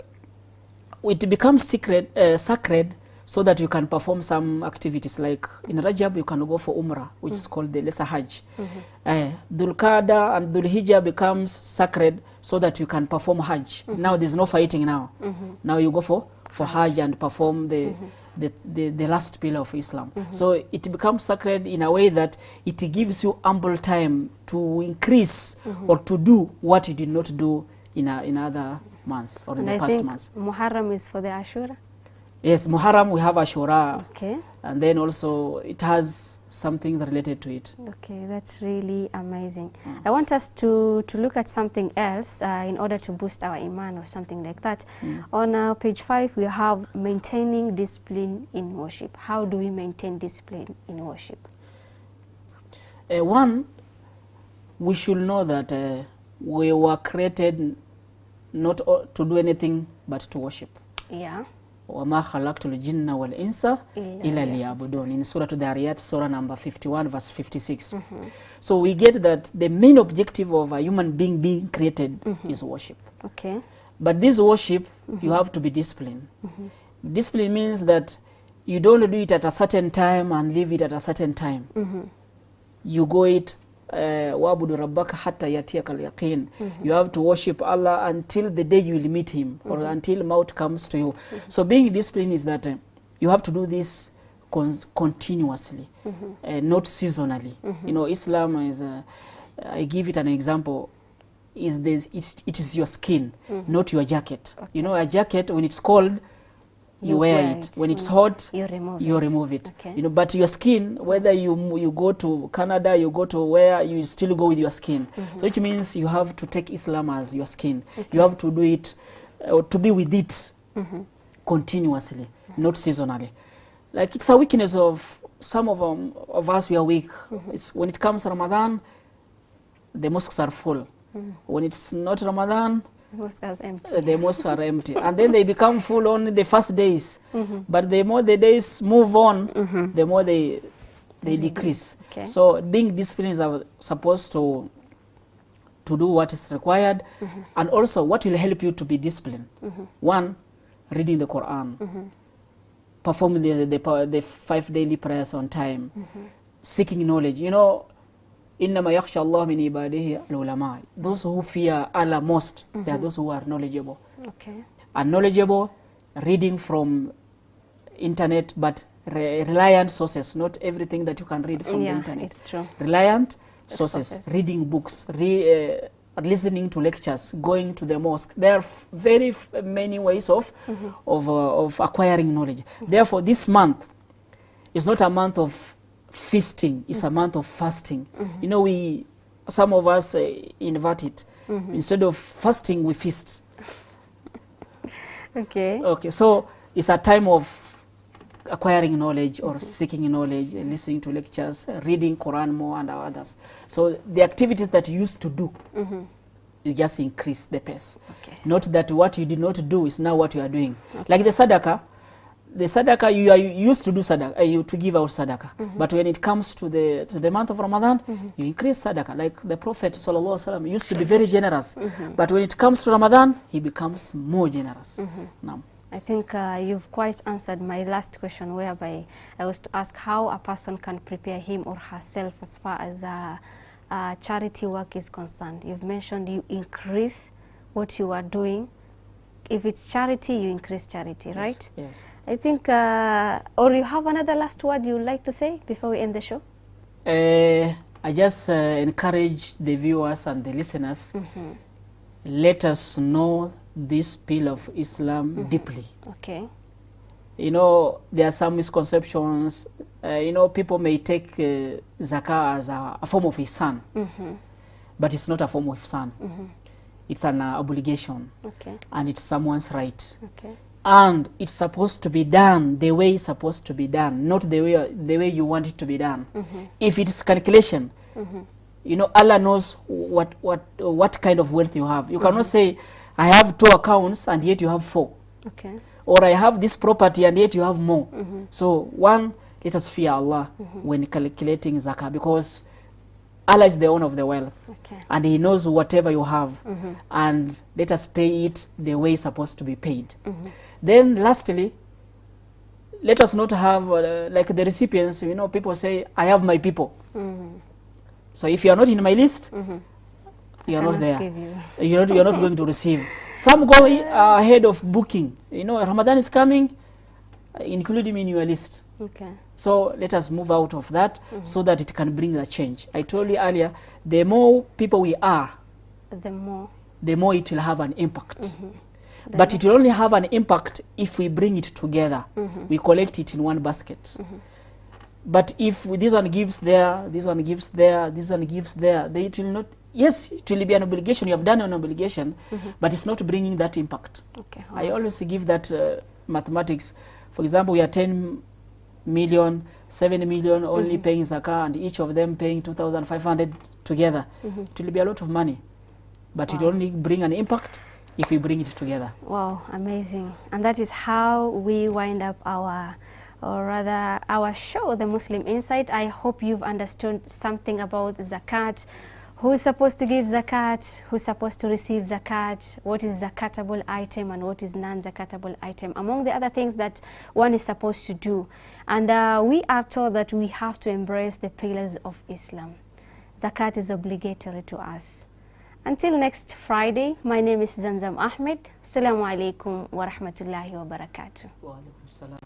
it becomes sacred so that you can perform some activities. Like in Rajab, you can go for Umrah, which is called the Lesser Hajj. Dhul Qa'dah and Dhul Hijjah becomes sacred so that you can perform Hajj. Now there's no fighting now. Now you go for Hajj and perform the last pillar of Islam. So it becomes sacred in a way that it gives you ample time to increase or to do what you did not do in other months or in the past months. Muharram is for the Ashura? Yes, Muharram, we have Ashura. And then also it has something related to it. Okay, that's really amazing. I want us to look at something else in order to boost our iman or something like that. On page 5, we have maintaining discipline in worship. How do we maintain discipline in worship? One, we should know that we were created not to do anything but to worship. وَمَا خَلَقْتُ الْجِنَّ وَالْإِنسَ إِلَّا لِيَعْبُدُونَ in Surah Al-Dhariyat, Surah number 51, verse 56. So we get that the main objective of a human being created is worship. But this worship, you have to be disciplined. Discipline means that you don't do it at a certain time and leave it at a certain time. You go it وَعْبُدُ رَبَّكَ حَتَّى يَأْتِيَكَ الْيَقِينُ. You have to worship Allah until the day you will meet Him, or until maut comes to you. So being disciplined is that you have to do this continuously, not seasonally. You know, Islam is, I give it an example, is this, it is your skin, not your jacket. You know, a jacket, when it's cold, you wear it. When it's hot, you remove it. You know, but your skin, whether you go to Canada, you go to where, you still go with your skin. So it means you have to take Islam as your skin. You have to do it, or to be with it continuously, not seasonally. Like, it's a weakness of some of us. We are weak. It's, when it comes to Ramadan, the mosques are full. When it's not Ramadan, Mosques are empty. The mosques are empty. And then they become full on the first days. But the more the days move on, the more they decrease. Okay. So being disciplined is supposed to do what is required. And also what will help you to be disciplined. One, reading the Quran. Performing the 5 daily prayers on time. Seeking knowledge. You know, إنما يخشى الله من عباده العلماء. Those who fear Allah most, they are those who are knowledgeable. Okay. And knowledgeable, reading from internet, but reliant sources, not everything that you can read from the internet. It's true. Reliant sources, reading books, listening to lectures, going to the mosque. There are very many ways of acquiring knowledge. Therefore, this month is not a month of feasting, it's a month of fasting. You know, some of us invert it. Instead of fasting, we feast. Okay, so it's a time of acquiring knowledge or seeking knowledge, listening to lectures, reading Quran more and others. So the activities that you used to do, you just increase the pace. Not that what you did not do is now what you are doing. Like the sadaqah, you are used to do sadaqah, to give out sadaqah. But when it comes to the month of Ramadan, you increase sadaqah. Like the Prophet ﷺ used to be very generous. But when it comes to Ramadan, he becomes more generous. Now, I think you've quite answered my last question, whereby I was to ask how a person can prepare him or herself as far as charity work is concerned. You've mentioned you increase what you are doing. If it's charity, you increase charity, right? Yes. I think, or you have another last word you'd like to say before we end the show? I just encourage the viewers and the listeners, let us know this pillar of Islam deeply. Okay. You know, there are some misconceptions. You know, people may take zakah as a form of ihsan, but it's not a form of ihsan. It's an obligation, and it's someone's right. And it's supposed to be done the way it's supposed to be done, not the way you want it to be done. If it is calculation, you know, Allah knows what kind of wealth you have. You cannot say, I have 2 accounts and yet you have 4. Or I have this property and yet you have more. So one, let us fear Allah when calculating zakah, because Allah is the owner of the wealth, and He knows whatever you have, and let us pay it the way it's supposed to be paid. Then lastly, let us not have like the recipients. You know, people say, I have my people. So if you are not in my list, you are not there. You're not going to receive. Some go ahead of booking. You know, Ramadan is coming, include him in your list. So let us move out of that so that it can bring the change. I told you earlier, the more people we are, the more it will have an impact. But it will only have an impact if we bring it together. We collect it in one basket. But if this one gives there, this one gives there, this one gives there, it will not. Yes, it will be an obligation. You have done an obligation, but it's not bringing that impact. I always give that mathematics. For example, we are 10 million, 7 million only paying zakah, and each of them paying 2,500 together. It will be a lot of money, but it will only bring an impact if we bring it together. Wow, amazing. And that is how we wind up our show, The Muslim Insight. I hope you've understood something about zakat, who's supposed to give zakat, who's supposed to receive zakat, what is zakatable item and what is non-zakatable item, among the other things that one is supposed to do. And we are told that we have to embrace the pillars of Islam. Zakat is obligatory to us. Until next Friday, my name is Zamzam Ahmed. Assalamu alaikum wa rahmatullahi wa barakatuh. Wa alaikum salam.